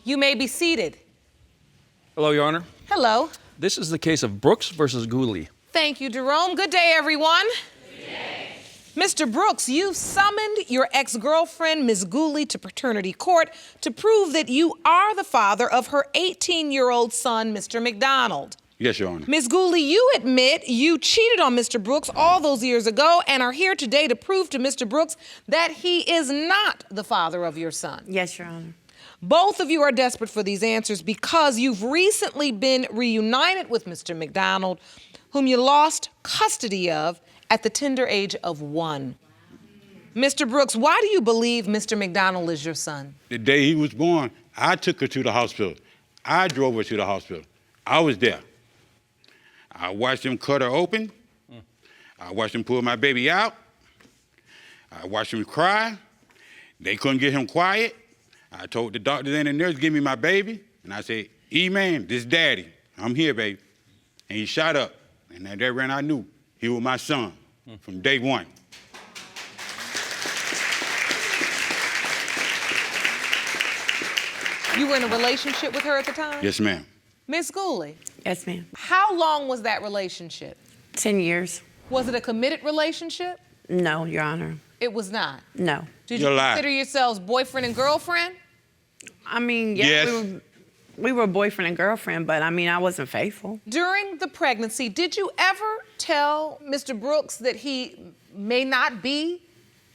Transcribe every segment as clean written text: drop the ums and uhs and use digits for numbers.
You may be seated. Hello, Your Honor. Hello. This is the case of Brooks versus Gooley. Thank you, Jerome. Good day, everyone. Good day. Mr. Brooks, you've summoned your ex-girlfriend, Ms. Gooley, to paternity court to prove that you are the father of her 18-year-old son, Mr. McDonald. Yes, Your Honor. Ms. Gooley, you admit you cheated on Mr. Brooks all those years ago and are here today to prove to Mr. Brooks that he is not the father of your son. Yes, Your Honor. Both of you are desperate for these answers because you've recently been reunited with Mr. McDonald, whom you lost custody of at the tender age of 1. Mr. Brooks, why do you believe Mr. McDonald is your son? The day he was born, I took her to the hospital. I drove her to the hospital. I was there. I watched him cut her open. I watched him pull my baby out. I watched him cry. They couldn't get him quiet. I told the doctors and the nurse, give me my baby. And I said, E-man, this daddy. I'm here, baby. And he shot up. And at that run, I knew he was my son from day one. You were in a relationship with her at the time? Yes, ma'am. Ms. Gooley? Yes, ma'am. How long was that relationship? 10 years. Was it a committed relationship? No, Your Honor. It was not? No. Did you consider yourselves boyfriend and girlfriend? I mean, yeah, Yes. we were boyfriend and girlfriend, but I mean, I wasn't faithful. During the pregnancy, did you ever tell Mr. Brooks that he may not be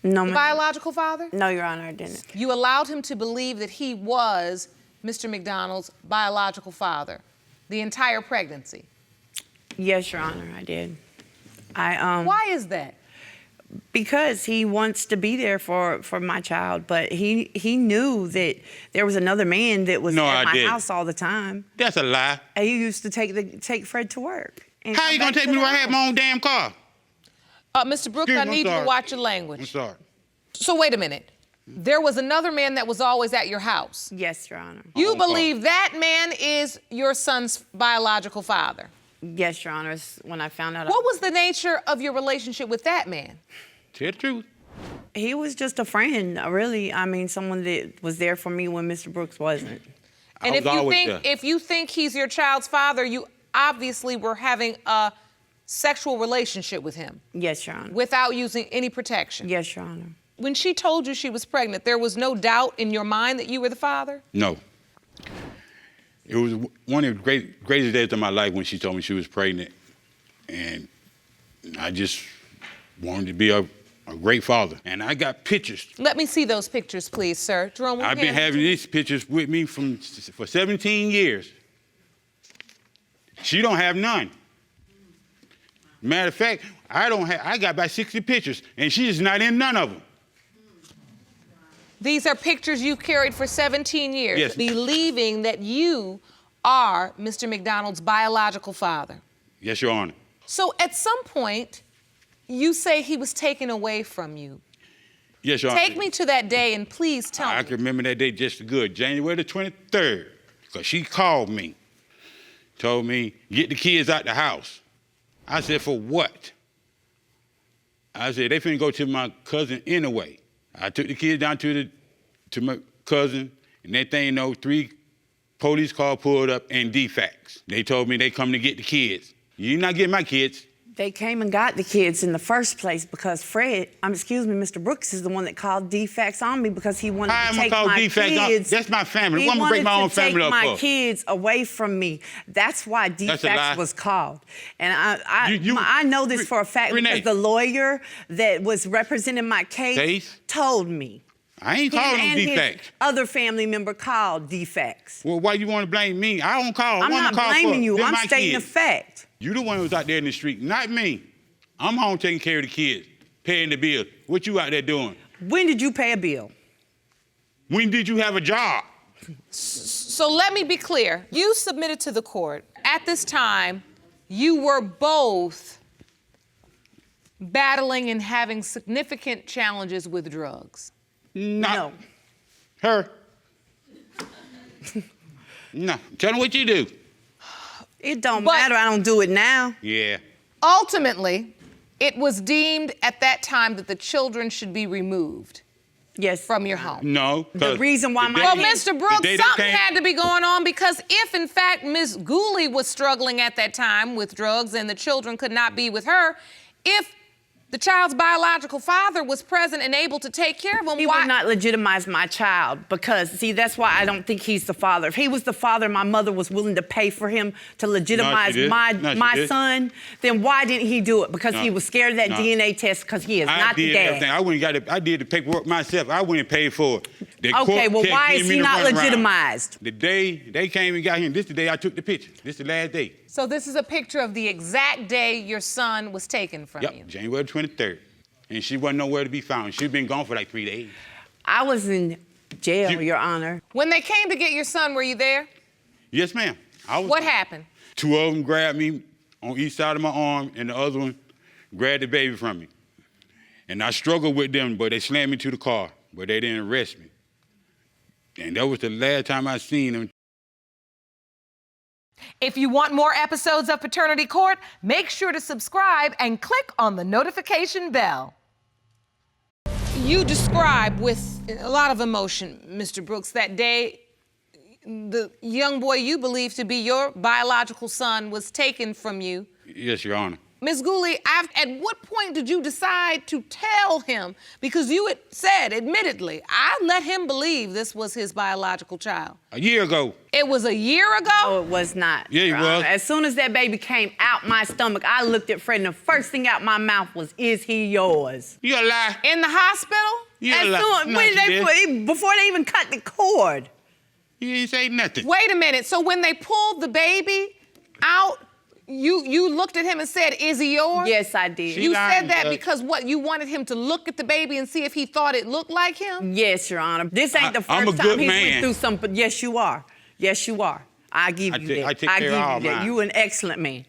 No, the biological father? No, Your Honor, I didn't. You allowed him to believe that he was Mr. McDonald's biological father the entire pregnancy? Yes, Your Honor, I did. I Why is that? Because he wants to be there for my child, but he knew that there was another man that was No, at I my didn't. house all the time. That's a lie. And he used to take Fred to work. and How come you gonna back take me to when the I had house. my own damn car? Mr. Brooks, Excuse me, I I'm need you to sorry. watch your I'm language. sorry. So wait a minute. There was another man that was always at your house. Yes, Your Honor. You believe that man is your son's biological father? Yes, Your Honor. It's when I found out. What was the nature of your relationship with that man? Tell the truth. He was just a friend, really. I mean, someone that was there for me when Mr. Brooks wasn't. And I was always there. if you think he's your child's father, you obviously were having a sexual relationship with him Yes, Your Honor. without using any protection. Yes, Your Honor. When she told you she was pregnant, there was no doubt in your mind that you were the father? No. It was one of the greatest days of my life when she told me she was pregnant. And I just wanted to be a great father. And I got pictures. Let me see those pictures, please, sir. Jerome, I've been having these pictures with me for 17 years. She don't have none. Matter of fact, I got about 60 pictures, and she's not in none of them. These are pictures you've carried for 17 years, Yes. believing that you are Mr. McDonald's biological father. Yes, Your Honor. So at some point, you say he was taken away from you. Yes, Your Honor. Take me to that day and please tell I me. can remember that day just good, January the 23rd, because she called me, told me, get the kids out the house. I said, for what? I said, they finna go to my cousin anyway. I took the kids down to my cousin, and that thing, 3 police cars pulled up and defects. They told me they come to get the kids. You're not getting my kids. They came and got the kids in the first place because Mr. Brooks is the one that called defects on me because he wanted How to am I take called my defects? kids. That's my family. He Why am I break my own family up wanted to take my for? kids away from me. That's why That's a lie. defects was called. And I know this for a fact Renee. because the lawyer that was representing my case told me. I ain't calling them And his defects. other family member called defects. Well, why you want to blame me? I don't call. I'm not blaming you. I'm stating a fact. You the one who was out there in the street, not me. I'm home taking care of the kids, paying the bills. What you out there doing? When did you pay a bill? When did you have a job? So let me be clear. You submitted to the court. At this time, you were both battling and having significant challenges with drugs. No. Her. No. Tell me what you do. It don't But- matter. I don't do it now. Yeah. Ultimately, it was deemed at that time that the children should be removed. Yes. from your home. No. The 'cause reason why the my day- Well, the Mr. Brooks, day they something came- had to be going on, because if, in fact, Miss Gooley was struggling at that time with drugs and the children could not be with her, if the child's biological father was present and able to take care of him, He why? would not legitimize my child because, see, that's why I don't think he's the father. If he was the father, my mother was willing to pay for him to legitimize didn't. my No, she my didn't. son, then why didn't he do it? Because No. he was scared of that No. DNA test because he is I not did the dad. everything. I went and got it. I did the paperwork myself. I went and paid for it. The Okay, court well, kept why giving is me he the not runaround. legitimized? The day they came and got him, this is the day I took the picture. This is the last day. So this is a picture of the exact day your son was taken from you. Yep, January 23rd. And she wasn't nowhere to be found. She'd been gone for like 3 days. I was in jail, You- Your Honor. When they came to get your son, were you there? Yes, ma'am. I was. What happened? 2 of them grabbed me on each side of my arm, and the other one grabbed the baby from me. And I struggled with them, but they slammed me to the car, but they didn't arrest me. And that was the last time I seen them. If you want more episodes of Paternity Court, make sure to subscribe and click on the notification bell. You describe with a lot of emotion, Mr. Brooks, that day the young boy you believe to be your biological son was taken from you. Yes, Your Honor. Ms. Gooley, at what point did you decide to tell him? Because you had said, admittedly, I let him believe this was his biological child. A year ago. It was a year ago? Oh, it was not. Yeah, it Your was. Honor. As soon as that baby came out my stomach, I looked at Fred, and the first thing out my mouth was, "Is he yours?" You a lie. In the hospital? You a As lie. soon, No, when you didn't. before they even cut the cord. You didn't say nothing. Wait a minute. So when they pulled the baby out, you looked at him and said, "Is he yours?" Yes, I did. She You lying, said that Judge. because what? You wanted him to look at the baby and see if he thought it looked like him? Yes, Your Honor. This ain't the I'm a first time good he's man. went through something. Yes, you are. Yes, you are. I give you that. I take care give of all you that. mine. You an excellent man.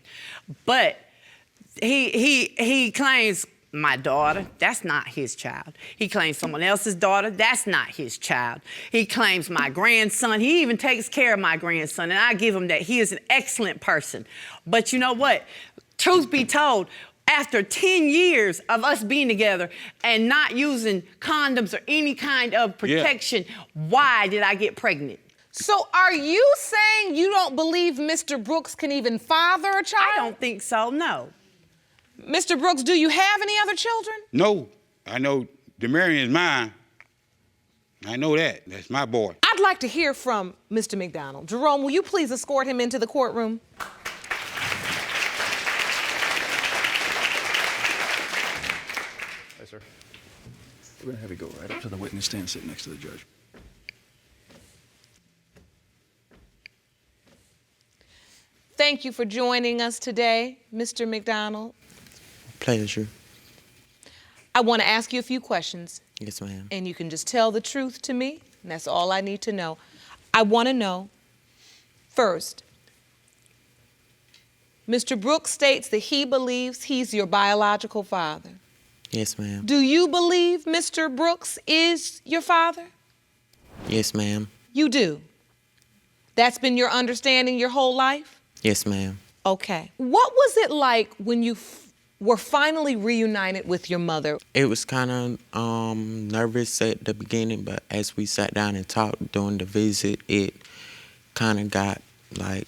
But he claims my daughter, that's not his child. He claims someone else's daughter, that's not his child. He claims my grandson. He even takes care of my grandson, and I give him that. He is an excellent person. But you know what? Truth be told, after 10 years of us being together and not using condoms or any kind of protection, why did I get pregnant? So are you saying you don't believe Mr. Brooks can even father a child? I don't think so, no. Mr. Brooks, do you have any other children? No, I know Demarion is mine. I know that. That's my boy. I'd like to hear from Mr. McDonald. Jerome, will you please escort him into the courtroom? Yes, sir. We're going to have you go right up to the witness stand, sit next to the judge. Thank you for joining us today, Mr. McDonald. Pleasure. I want to ask you a few questions, Yes, ma'am. and you can just tell the truth to me, and that's all I need to know. I want to know, first, Mr. Brooks states that he believes he's your biological father. Yes, ma'am. Do you believe Mr. Brooks is your father? Yes, ma'am. You do. That's been your understanding your whole life? Yes, ma'am. Okay. What was it like when you were finally reunited with your mother? It was kind of nervous at the beginning, but as we sat down and talked during the visit, it kind of got like,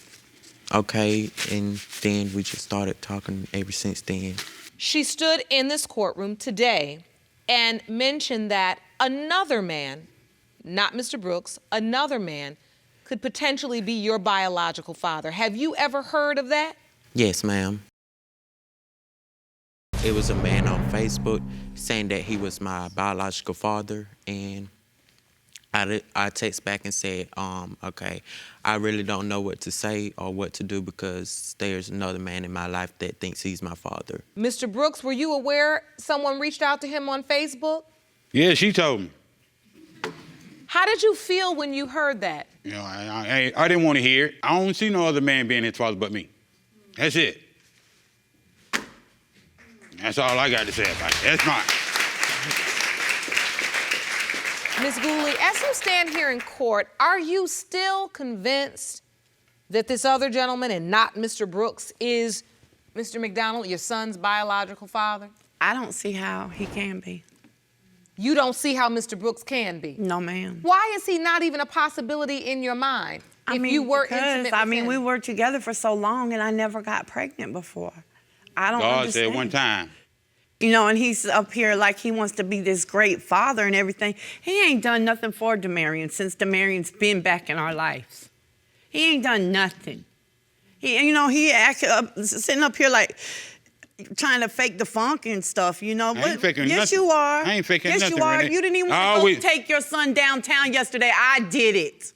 okay, and then we just started talking ever since then. She stood in this courtroom today and mentioned that another man, not Mr. Brooks, another man could potentially be your biological father. Have you ever heard of that? Yes, ma'am. It was a man on Facebook saying that he was my biological father, and I text back and said, okay, I really don't know what to say or what to do because there's another man in my life that thinks he's my father. Mr. Brooks, were you aware someone reached out to him on Facebook? Yeah, she told me. How did you feel when you heard that? You know, I didn't want to hear it. I don't see no other man being his father but me. That's it. That's all I got to say about it. That's mine. Ms. Gooley, as you stand here in court, are you still convinced that this other gentleman and not Mr. Brooks is Mr. McDonald, your son's biological father? I don't see how he can be. you don't see how Mr. Brooks can be. No, ma'am. Why is he not even a possibility in your mind? If you were intimate with him? we were together for so long and I never got pregnant before. I don't God understand. said one time. You know, and he's up here like he wants to be this great father and everything. He ain't done nothing for Demarion since Demarion's been back in our lives. He ain't done nothing. He sitting up here like trying to fake the funk and stuff, you know. I ain't faking yes, nothing. you are. I ain't faking yes, nothing, you are. Renee. You didn't even want to go take your son downtown yesterday. I did it.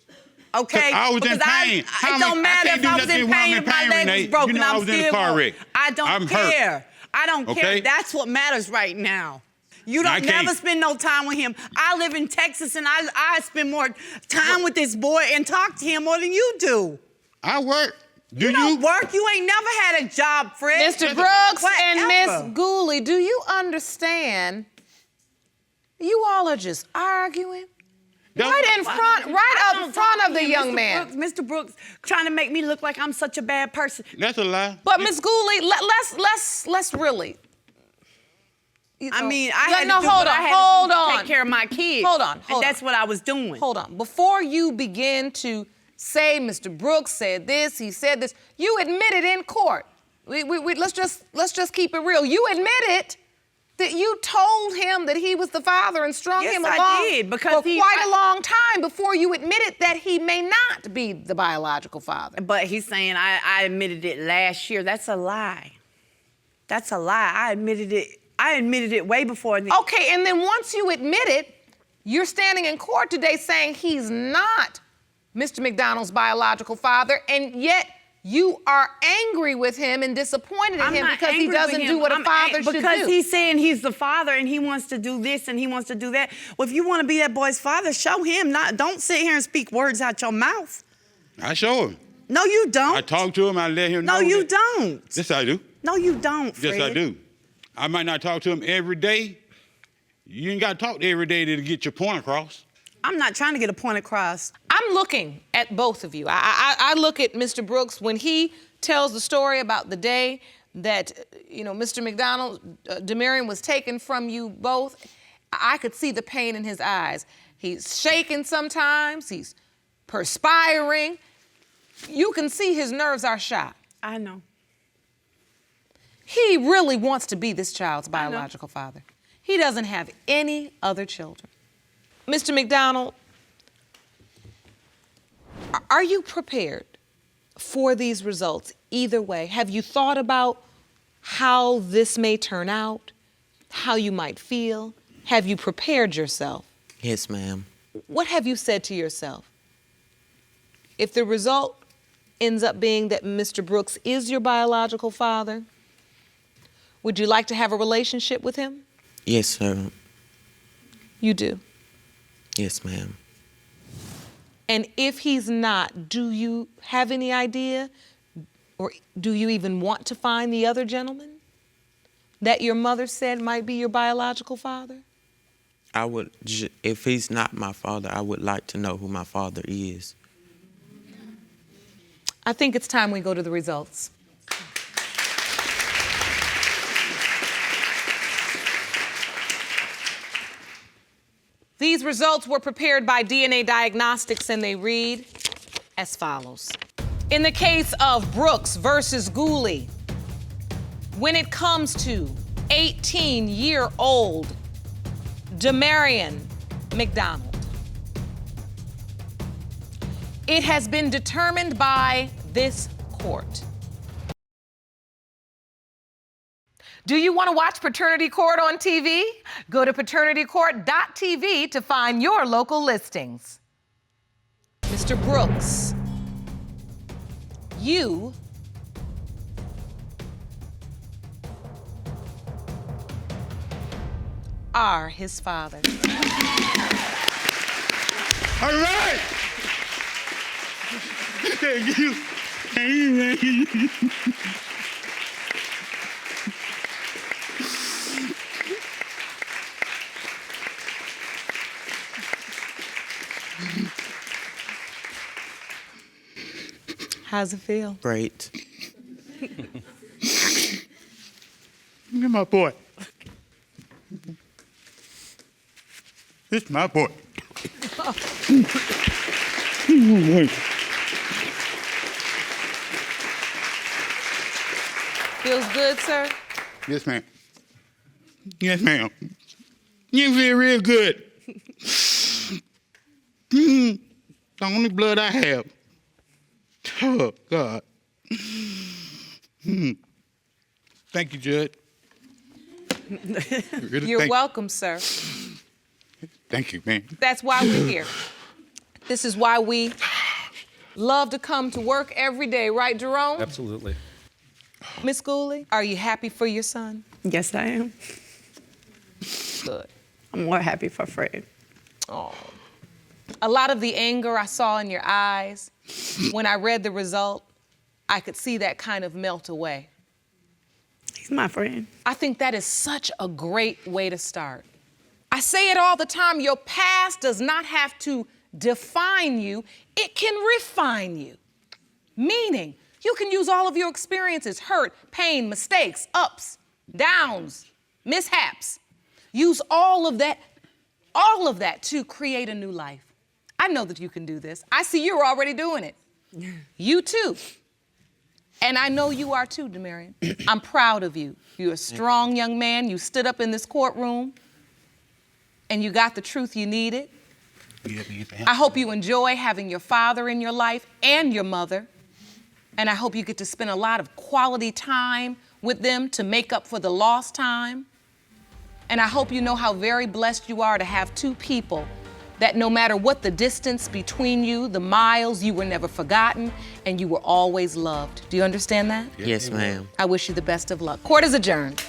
Okay? I was in Because pain. It don't matter if I was in pain, if my leg was broken. You know I was in a car wreck. I don't I'm care. hurt. I don't care. Okay? That's what matters right now. You I don't can't. never spend no time with him. I live in Texas and I spend more time with this boy and talk to him more than you do. I work. Do You don't work. You ain't never had a job, Fred. Mr. Brooks and Whatever. Miss Gooley, do you understand? You all are just arguing. Right up front of the young man. Mr. Brooks trying to make me look like I'm such a bad person. That's a lie. But Miss Gooley, let's really. I mean, I had no, to do hold what I on, had hold to do to on. take care of my kids. Hold on, and that's what I was doing. Hold on. Before you begin to say Mr. Brooks said this, he said this, you admitted in court. Let's just keep it real. You admitted that you told him that he was the father and strung Yes, him I along did, because for quite a long time before you admitted that he may not be the biological father. But he's saying I admitted it last year. That's a lie. That's a lie. I admitted it way before. Okay, and then once you admit it, you're standing in court today saying he's not Mr. McDonald's biological father, and yet you are angry with him and disappointed in him because he doesn't do what a father should do. Because he's saying he's the father and he wants to do this and he wants to do that. Well, if you want to be that boy's father, show him. Don't sit here and speak words out your mouth. I show him. No, you don't. I talk to him. I let him know. No, you that- don't. Yes, I do. No, you don't, Fred. Yes, I do. I might not talk to him every day. You ain't got to talk every day to get your point across. I'm not trying to get a point across. I'm looking at both of you. I look at Mr. Brooks when he tells the story about the day that, Mr. McDonald, Demarion was taken from you both. I could see the pain in his eyes. He's shaking sometimes. He's perspiring. You can see his nerves are shot. I know. He really wants to be this child's biological father. He doesn't have any other children. Mr. McDonald, are you prepared for these results either way? Have you thought about how this may turn out, how you might feel? Have you prepared yourself? Yes, ma'am. What have you said to yourself? If the result ends up being that Mr. Brooks is your biological father, would you like to have a relationship with him? Yes, sir. You do. Yes, ma'am. And if he's not, do you have any idea, or do you even want to find the other gentleman that your mother said might be your biological father? If he's not my father, I would like to know who my father is. I think it's time we go to the results. These results were prepared by DNA Diagnostics, and they read as follows. In the case of Brooks versus Gooley, when it comes to 18-year-old Demarion McDonald, it has been determined by this court. Do you want to watch Paternity Court on TV? Go to paternitycourt.tv to find your local listings. Mr. Brooks, you are his father. All right. Thank you. Thank you. How's it feel? Great. Look at my boy. This my boy. Feels good, sir? Yes, ma'am. Yes, ma'am. You feel real good. The only blood I have. Oh, God. Thank you, Judge. Really, You're welcome, sir. Thank you, man. That's why we're here. This is why we love to come to work every day, right, Jerome? Absolutely. Miss Gooley, are you happy for your son? Yes, I am. Good. I'm more happy for Fred. Oh. A lot of the anger I saw in your eyes, when I read the result, I could see that kind of melt away. He's my friend. I think that is such a great way to start. I say it all the time, your past does not have to define you, it can refine you. Meaning, you can use all of your experiences, hurt, pain, mistakes, ups, downs, mishaps. Use all of that to create a new life. I know that you can do this. I see you're already doing it. You too. And I know you are too, Demarion. I'm proud of you. You're a strong young man. You stood up in this courtroom and you got the truth you needed. I hope you enjoy having your father in your life and your mother. And I hope you get to spend a lot of quality time with them to make up for the lost time. And I hope you know how very blessed you are to have two people that no matter what the distance between you, the miles, you were never forgotten and you were always loved. Do you understand that? Yes, ma'am. I wish you the best of luck. Court is adjourned.